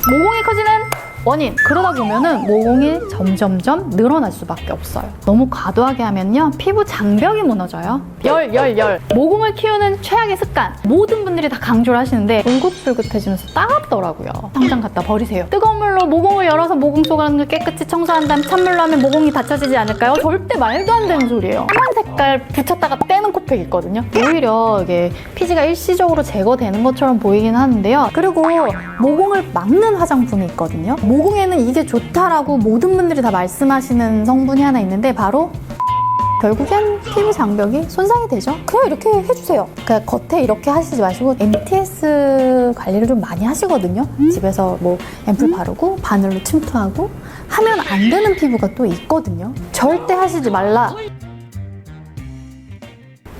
모공이 커지는 원인, 그러다 보면은 모공이 점점점 늘어날 수밖에 없어요. 너무 과도하게 하면요 피부 장벽이 무너져요. 열 모공을 키우는 최악의 습관, 모든 분들이 다 강조를 하시는데 울긋불긋해지면서 따갑더라고요. 당장 갖다 버리세요. 뜨거운 물로 모공을 열어서 모공 속을 깨끗이 청소한 다음 찬물로 하면 모공이 닫혀지지 않을까요? 절대 말도 안 되는 소리예요. 까만 색깔 붙였다가 떼는 코팩 있거든요. 오히려 이게 피지가 일시적으로 제거되는 것처럼 보이긴 하는데요. 그리고 모공을 막는 화장품이 있거든요. 모공에는 이게 좋다라고 모든 분들이 다 말씀하시는 성분이 하나 있는데 바로 결국엔 피부 장벽이 손상이 되죠. 그냥 이렇게 해주세요. 그러니까 겉에 이렇게 하시지 마시고 MTS 관리를 좀 많이 하시거든요. 집에서 뭐 앰플 바르고 바늘로 침투하고 하면 안 되는 피부가 또 있거든요. 절대 하시지 말라.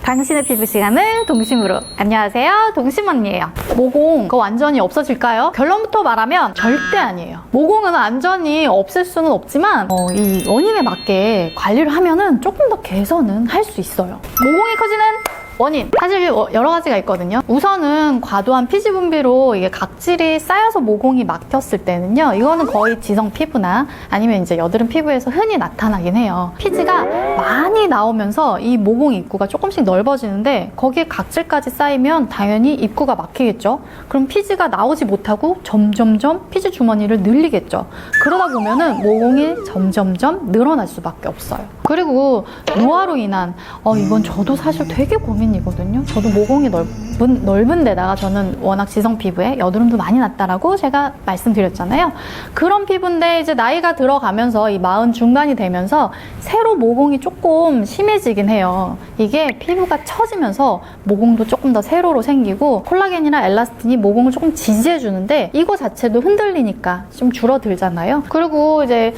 당신의 피부 시간을 동심으로. 안녕하세요, 동심 언니예요. 모공 그거 완전히 없어질까요? 결론부터 말하면 절대 아니에요. 모공은 완전히 없앨 수는 없지만 이 원인에 맞게 관리를 하면은 조금 더 개선은 할 수 있어요. 모공이 커지는 원인, 사실 여러 가지가 있거든요. 우선은 과도한 피지 분비로 이게 각질이 쌓여서 모공이 막혔을 때는요, 이거는 거의 지성 피부나 아니면 이제 여드름 피부에서 흔히 나타나긴 해요. 피지가 많이 나오면서 이 모공 입구가 조금씩 넓어지는데 거기에 각질까지 쌓이면 당연히 입구가 막히겠죠. 그럼 피지가 나오지 못하고 점점점 피지 주머니를 늘리겠죠. 그러다 보면은 모공이 점점점 늘어날 수밖에 없어요. 그리고 노화로 인한 이건 저도 사실 되게 고민이거든요. 저도 모공이 넓은 데다가 저는 워낙 지성 피부에 여드름도 많이 났다라고 제가 말씀드렸잖아요. 그런 피부인데 이제 나이가 들어가면서 이 40 중반이 되면서 새로 모공이 조금 심해지긴 해요. 이게 피부가 처지면서 모공도 조금 더 세로로 생기고 콜라겐이나 엘라스틴이 모공을 조금 지지해주는데 이거 자체도 흔들리니까 좀 줄어들잖아요. 그리고 이제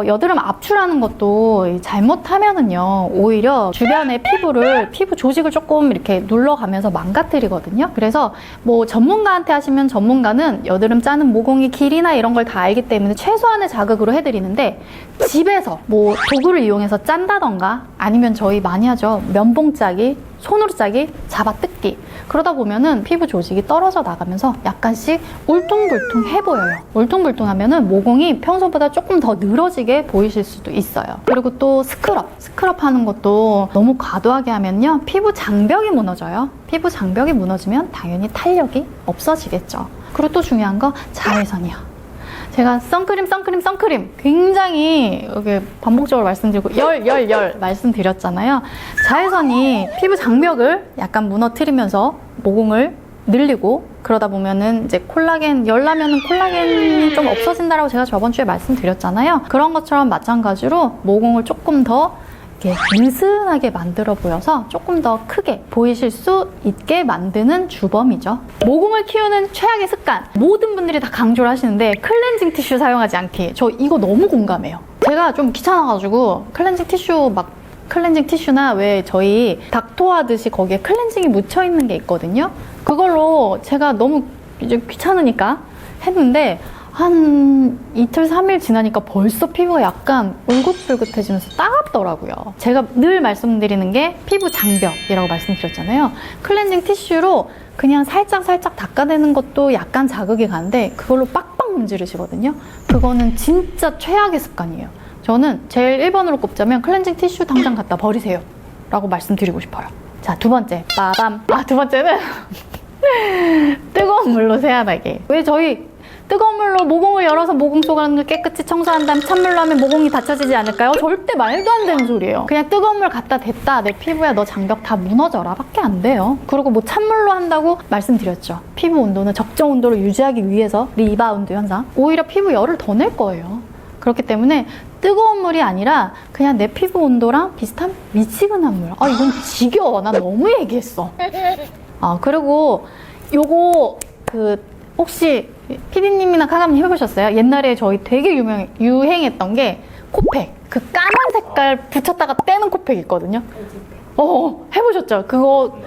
여드름 압출하는 것도 잘못하면은요 오히려 주변의 피부 조직을 조금 이렇게 눌러가면서 망가뜨리거든요. 그래서 뭐 전문가한테 하시면 전문가는 여드름 짜는 모공의 길이나 이런 걸 다 알기 때문에 최소한의 자극으로 해드리는데 집에서 뭐 도구를 이용해서 짠다던가 아니면 저희 많이 하죠. 면봉 짜기, 손으로 짜기, 잡아 뜯기. 그러다 보면은 피부 조직이 떨어져 나가면서 약간씩 울퉁불퉁해 보여요. 울퉁불퉁하면은 모공이 평소보다 조금 더 늘어지게 보이실 수도 있어요. 그리고 또 스크럽 하는 것도 너무 과도하게 하면요 피부 장벽이 무너져요. 피부 장벽이 무너지면 당연히 탄력이 없어지겠죠. 그리고 또 중요한 거 자외선이요. 제가 선크림 굉장히 이렇게 반복적으로 말씀드리고 열 말씀드렸잖아요. 자외선이 피부 장벽을 약간 무너뜨리면서 모공을 늘리고 그러다 보면은 이제 콜라겐, 열나면은 콜라겐이 좀 없어진다라고 제가 저번 주에 말씀드렸잖아요. 그런 것처럼 마찬가지로 모공을 조금 더 이렇게 느슨하게 만들어 보여서 조금 더 크게 보이실 수 있게 만드는 주범이죠. 모공을 키우는 최악의 습관, 모든 분들이 다 강조를 하시는데 클렌징 티슈 사용하지 않기. 저 이거 너무 공감해요. 제가 좀 귀찮아가지고 클렌징 티슈나 왜 저희 닥토 하듯이 거기에 클렌징이 묻혀있는 게 있거든요. 그걸로 제가 너무 이제 귀찮으니까 했는데 한 이틀, 3일 지나니까 벌써 피부가 약간 울긋불긋해지면서 따갑더라고요. 제가 늘 말씀드리는 게 피부 장벽이라고 말씀드렸잖아요. 클렌징 티슈로 그냥 살짝 닦아내는 것도 약간 자극이 가는데 그걸로 빡빡 문지르시거든요. 그거는 진짜 최악의 습관이에요. 저는 제일 1번으로 꼽자면 클렌징 티슈 당장 갖다 버리세요 라고 말씀드리고 싶어요. 자, 두 번째, 빠밤. 두 번째는 뜨거운 물로 세안하기. 왜 저희 뜨거운 물로 모공을 열어서 모공 속을 깨끗이 청소한 다음 찬물로 하면 모공이 닫혀지지 않을까요? 절대 말도 안 되는 소리예요. 그냥 뜨거운 물 갖다 댔다 내 피부야 너 장벽 다 무너져라 밖에 안 돼요. 그리고 뭐 찬물로 한다고 말씀드렸죠. 피부 온도는 적정 온도를 유지하기 위해서 리바운드 현상, 오히려 피부 열을 더 낼 거예요. 그렇기 때문에 뜨거운 물이 아니라 그냥 내 피부 온도랑 비슷한 미지근한 물. 이건 지겨워. 나 너무 얘기했어. 그리고 요거 혹시 피디님이나 카감님 해보셨어요? 옛날에 저희 되게 유행했던 게 코팩. 그 까만 색깔 붙였다가 떼는 코팩 있거든요. 해보셨죠? 그거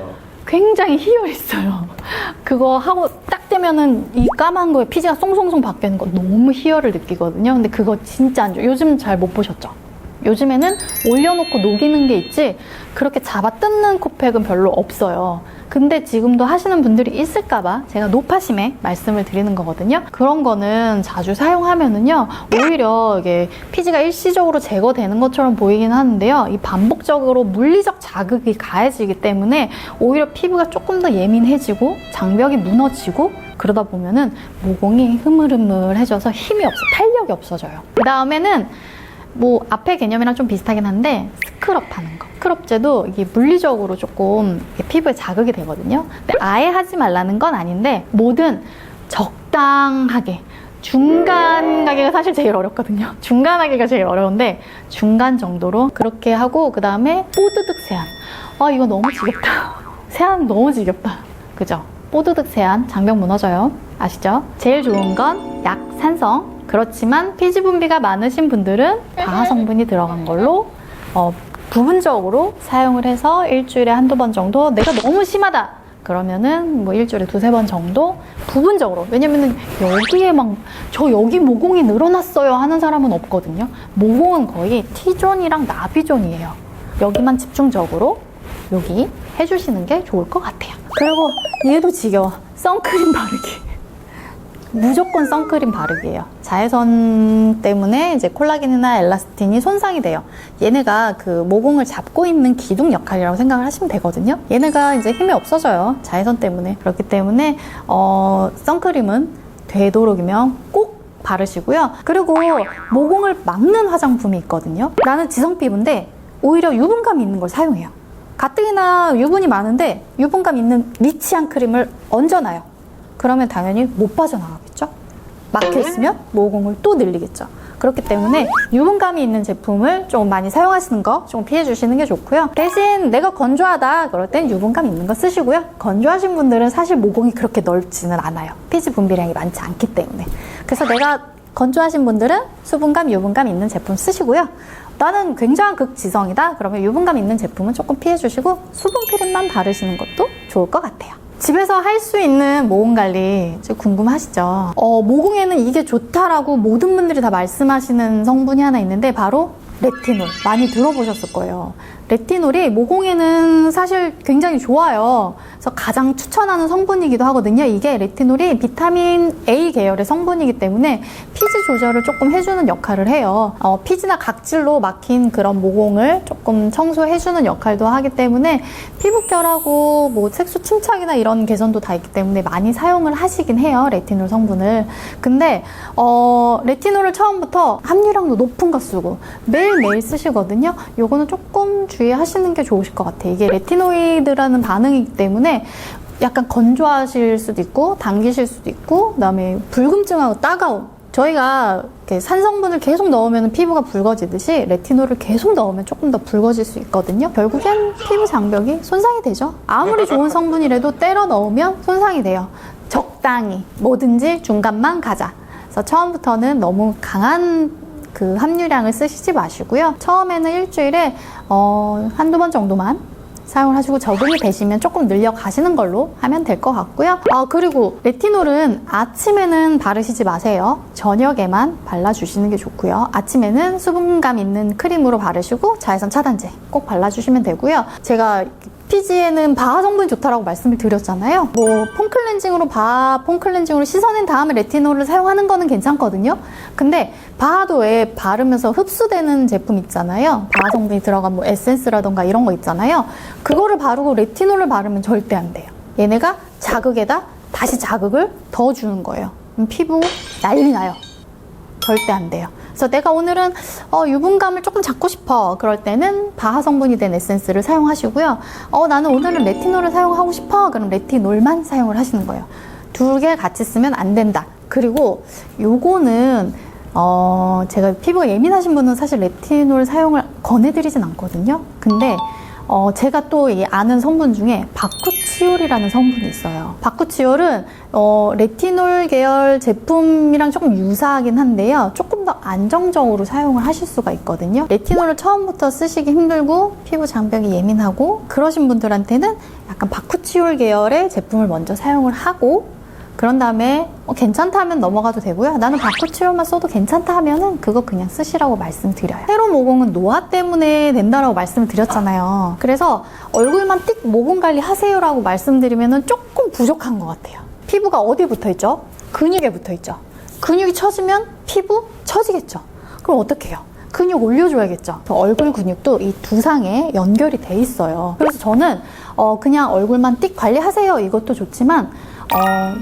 굉장히 희열했어요. 그거 하고 딱 떼면은 이 까만 거에 피지가 송송송 바뀌는 거 너무 희열을 느끼거든요. 근데 그거 진짜 안 좋아요. 요즘 잘 못 보셨죠? 요즘에는 올려놓고 녹이는 게 있지 그렇게 잡아 뜯는 코팩은 별로 없어요. 근데 지금도 하시는 분들이 있을까봐 제가 노파심에 말씀을 드리는 거거든요. 그런 거는 자주 사용하면은요, 오히려 이게 피지가 일시적으로 제거되는 것처럼 보이긴 하는데요. 이 반복적으로 물리적 자극이 가해지기 때문에 오히려 피부가 조금 더 예민해지고 장벽이 무너지고 그러다 보면은 모공이 흐물흐물해져서 힘이 없어, 탄력이 없어져요. 그 다음에는 뭐 앞에 개념이랑 좀 비슷하긴 한데 스크럽 하는 거. 스크럽제도 이게 물리적으로 조금 피부에 자극이 되거든요. 근데 아예 하지 말라는 건 아닌데 뭐든 적당하게, 중간 가게가 사실 제일 어렵거든요. 중간 하기가 제일 어려운데 중간 정도로 그렇게 하고, 그 다음에 뽀드득 세안. 아, 이거 너무 지겹다. 세안 너무 지겹다. 그죠? 뽀드득 세안, 장벽 무너져요. 아시죠? 제일 좋은 건 약산성. 그렇지만 피지 분비가 많으신 분들은 방화 성분이 들어간 걸로 부분적으로 사용을 해서 일주일에 한두 번 정도, 내가 너무 심하다 그러면은 뭐 일주일에 두세 번 정도 부분적으로. 왜냐면은 여기에 막 저 여기 모공이 늘어났어요 하는 사람은 없거든요. 모공은 거의 T존이랑 나비존이에요. 여기만 집중적으로 여기 해주시는 게 좋을 것 같아요. 그리고 얘도 지겨워. 선크림 바르기. 무조건 선크림 바르기예요. 자외선 때문에 이제 콜라겐이나 엘라스틴이 손상이 돼요. 얘네가 그 모공을 잡고 있는 기둥 역할이라고 생각을 하시면 되거든요. 얘네가 이제 힘이 없어져요. 자외선 때문에. 그렇기 때문에 선크림은 되도록이면 꼭 바르시고요. 그리고 모공을 막는 화장품이 있거든요. 나는 지성 피부인데 오히려 유분감이 있는 걸 사용해요. 가뜩이나 유분이 많은데 유분감 있는 리치한 크림을 얹어놔요. 그러면 당연히 못 빠져나가겠죠? 막혀있으면 모공을 또 늘리겠죠. 그렇기 때문에 유분감이 있는 제품을 좀 많이 사용하시는 거 좀 피해 주시는 게 좋고요. 대신 내가 건조하다 그럴 땐 유분감 있는 거 쓰시고요. 건조하신 분들은 사실 모공이 그렇게 넓지는 않아요. 피지 분비량이 많지 않기 때문에. 그래서 내가 건조하신 분들은 수분감, 유분감 있는 제품 쓰시고요. 나는 굉장한 극지성이다 그러면 유분감 있는 제품은 조금 피해 주시고 수분 크림만 바르시는 것도 좋을 것 같아요. 집에서 할 수 있는 모공 관리 궁금하시죠? 모공에는 이게 좋다라고 모든 분들이 다 말씀하시는 성분이 하나 있는데 바로 레티놀. 많이 들어보셨을 거예요. 레티놀이 모공에는 사실 굉장히 좋아요. 그래서 가장 추천하는 성분이기도 하거든요. 이게 레티놀이 비타민 A 계열의 성분이기 때문에 피지 조절을 조금 해주는 역할을 해요. 피지나 각질로 막힌 그런 모공을 조금 청소해주는 역할도 하기 때문에 피부결하고 뭐 색소 침착이나 이런 개선도 다 있기 때문에 많이 사용을 하시긴 해요. 레티놀 성분을. 근데 레티놀을 처음부터 함유량도 높은 거 쓰고 매일매일 쓰시거든요. 요거는 조금 주의하시는 게 좋으실 것 같아요. 이게 레티노이드라는 반응이기 때문에 약간 건조하실 수도 있고 당기실 수도 있고 그다음에 불금증하고 따가움. 저희가 이렇게 산성분을 계속 넣으면 피부가 붉어지듯이 레티놀을 계속 넣으면 조금 더 붉어질 수 있거든요. 결국엔 피부 장벽이 손상이 되죠. 아무리 좋은 성분이라도 때려 넣으면 손상이 돼요. 적당히 뭐든지 중간만 가자. 그래서 처음부터는 너무 강한 그 함유량을 쓰시지 마시고요. 처음에는 일주일에 한두 번 정도만 사용을 하시고 적응이 되시면 조금 늘려 가시는 걸로 하면 될 것 같고요. 그리고 레티놀은 아침에는 바르시지 마세요. 저녁에만 발라주시는 게 좋고요. 아침에는 수분감 있는 크림으로 바르시고 자외선 차단제 꼭 발라주시면 되고요. 제가 피지에는 바하 성분이 좋다라고 말씀을 드렸잖아요. 뭐 폼클렌징으로 폼클렌징으로 씻어낸 다음에 레티놀을 사용하는 거는 괜찮거든요. 근데 바하도 왜 바르면서 흡수되는 제품 있잖아요. 바하 성분이 들어간 뭐 에센스라던가 이런 거 있잖아요. 그거를 바르고 레티놀을 바르면 절대 안 돼요. 얘네가 자극에다 다시 자극을 더 주는 거예요. 그럼 피부 난리 나요. 절대 안 돼요. 그래서 내가 오늘은 유분감을 조금 잡고 싶어. 그럴 때는 바하 성분이 된 에센스를 사용하시고요. 나는 오늘은 레티놀을 사용하고 싶어. 그럼 레티놀만 사용을 하시는 거예요. 두 개 같이 쓰면 안 된다. 그리고 요거는 제가 피부가 예민하신 분은 사실 레티놀 사용을 권해드리진 않거든요. 근데 제가 또 아는 성분 중에 바쿠치올이라는 성분이 있어요. 바쿠치올은 레티놀 계열 제품이랑 조금 유사하긴 한데요. 조금 더 안정적으로 사용을 하실 수가 있거든요. 레티놀을 처음부터 쓰시기 힘들고 피부 장벽이 예민하고 그러신 분들한테는 약간 바쿠치올 계열의 제품을 먼저 사용을 하고 그런 다음에 괜찮다 하면 넘어가도 되고요. 나는 바쿠 치료만 써도 괜찮다 하면은 그거 그냥 쓰시라고 말씀드려요. 세로 모공은 노화 때문에 된다라고 말씀을 드렸잖아요. 그래서 얼굴만 띡 모공 관리 하세요라고 말씀드리면은 조금 부족한 것 같아요. 피부가 어디에 붙어 있죠? 근육에 붙어 있죠. 근육이 처지면 피부 처지겠죠. 그럼 어떻게 해요? 근육 올려줘야겠죠. 얼굴 근육도 이 두상에 연결이 돼 있어요. 그래서 저는 그냥 얼굴만 띡 관리하세요 이것도 좋지만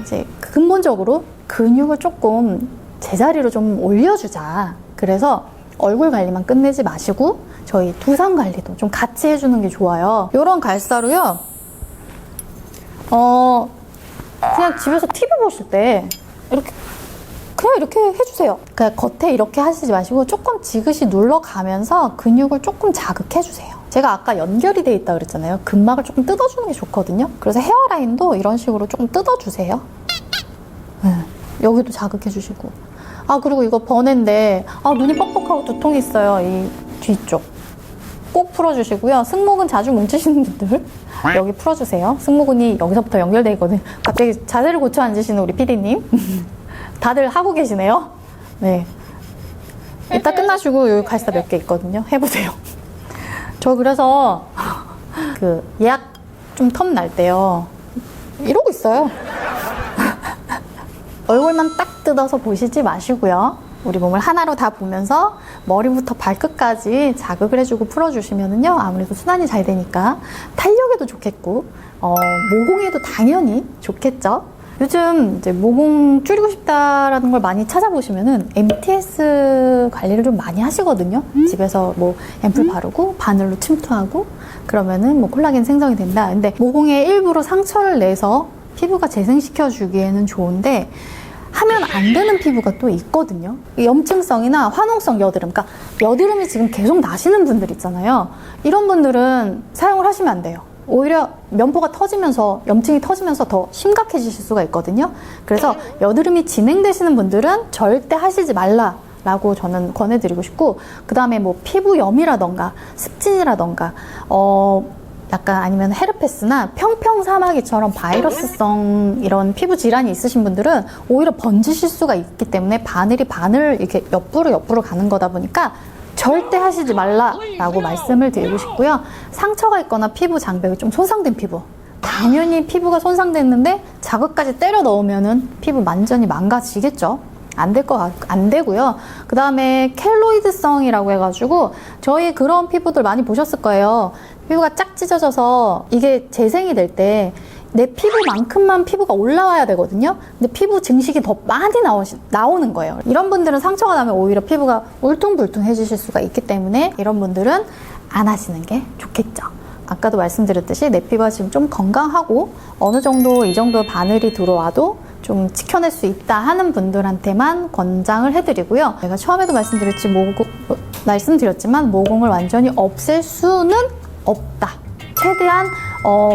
이제 근본적으로 근육을 조금 제자리로 좀 올려주자. 그래서 얼굴 관리만 끝내지 마시고 저희 두상 관리도 좀 같이 해주는 게 좋아요. 이런 갈사로요. 그냥 집에서 TV 보실 때 그냥 이렇게 해주세요. 그냥 겉에 이렇게 하시지 마시고 조금 지그시 눌러가면서 근육을 조금 자극해주세요. 제가 아까 연결이 돼 있다 그랬잖아요. 근막을 조금 뜯어주는 게 좋거든요. 그래서 헤어라인도 이런 식으로 조금 뜯어주세요. 네, 여기도 자극해주시고. 그리고 이거 번외인데 눈이 뻑뻑하고 두통이 있어요. 이 뒤쪽 꼭 풀어주시고요. 승모근 자주 뭉치시는 분들 여기 풀어주세요. 승모근이 여기서부터 연결돼 있거든요. 갑자기 자세를 고쳐 앉으시는 우리 PD님 다들 하고 계시네요. 네. 이따 끝나시고 여기 갈사 몇 개 있거든요. 해보세요. 저 그래서 그 예약 좀 텀 날 때요. 이러고 있어요. 얼굴만 딱 뜯어서 보시지 마시고요. 우리 몸을 하나로 다 보면서 머리부터 발끝까지 자극을 해주고 풀어주시면은요. 아무래도 순환이 잘 되니까 탄력에도 좋겠고 모공에도 당연히 좋겠죠. 요즘 이제 모공 줄이고 싶다라는 걸 많이 찾아보시면은 MTS 관리를 좀 많이 하시거든요. 집에서 뭐 앰플 바르고 바늘로 침투하고 그러면은 뭐 콜라겐 생성이 된다. 근데 모공에 일부러 상처를 내서 피부가 재생시켜 주기에는 좋은데 하면 안 되는 피부가 또 있거든요. 염증성이나 화농성 여드름, 그러니까 여드름이 지금 계속 나시는 분들 있잖아요. 이런 분들은 사용을 하시면 안 돼요. 오히려 면포가 터지면서 염증이 터지면서 더 심각해지실 수가 있거든요. 그래서 여드름이 진행되시는 분들은 절대 하시지 말라라고 저는 권해드리고 싶고, 그 다음에 뭐 피부염이라던가 습진이라던가 약간 아니면 헤르페스나 평평사마귀처럼 바이러스성 이런 피부 질환이 있으신 분들은 오히려 번지실 수가 있기 때문에 바늘을 이렇게 옆으로 가는 거다 보니까 절대 하시지 말라라고 말씀을 드리고 싶고요. 상처가 있거나 피부 장벽이 좀 손상된 피부, 당연히 피부가 손상됐는데 자극까지 때려 넣으면은 피부 완전히 망가지겠죠. 안 되고요. 그 다음에 켈로이드성이라고 해가지고 저희 그런 피부들 많이 보셨을 거예요. 피부가 쫙 찢어져서 이게 재생이 될 때 내 피부만큼만 피부가 올라와야 되거든요. 근데 피부 증식이 더 많이 나오는 거예요. 이런 분들은 상처가 나면 오히려 피부가 울퉁불퉁해지실 수가 있기 때문에 이런 분들은 안 하시는 게 좋겠죠. 아까도 말씀드렸듯이 내 피부가 지금 좀 건강하고 어느 정도 이 정도 바늘이 들어와도 좀 지켜낼 수 있다 하는 분들한테만 권장을 해드리고요. 제가 처음에도 말씀드렸지만 모공을 완전히 없앨 수는 없다. 최대한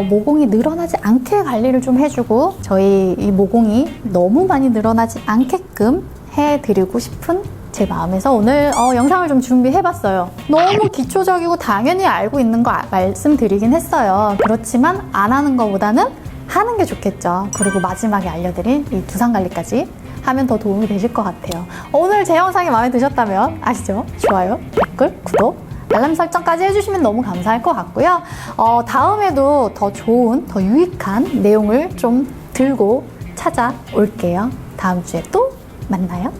모공이 늘어나지 않게 관리를 좀 해주고 저희 이 모공이 너무 많이 늘어나지 않게끔 해드리고 싶은 제 마음에서 오늘 영상을 좀 준비해봤어요. 너무 기초적이고 당연히 알고 있는 거 말씀드리긴 했어요. 그렇지만 안 하는 것보다는 하는 게 좋겠죠. 그리고 마지막에 알려드린 이 두상 관리까지 하면 더 도움이 되실 것 같아요. 오늘 제 영상이 마음에 드셨다면 아시죠? 좋아요, 댓글, 구독, 알람 설정까지 해주시면 너무 감사할 것 같고요. 다음에도 더 좋은, 더 유익한 내용을 좀 들고 찾아올게요. 다음 주에 또 만나요.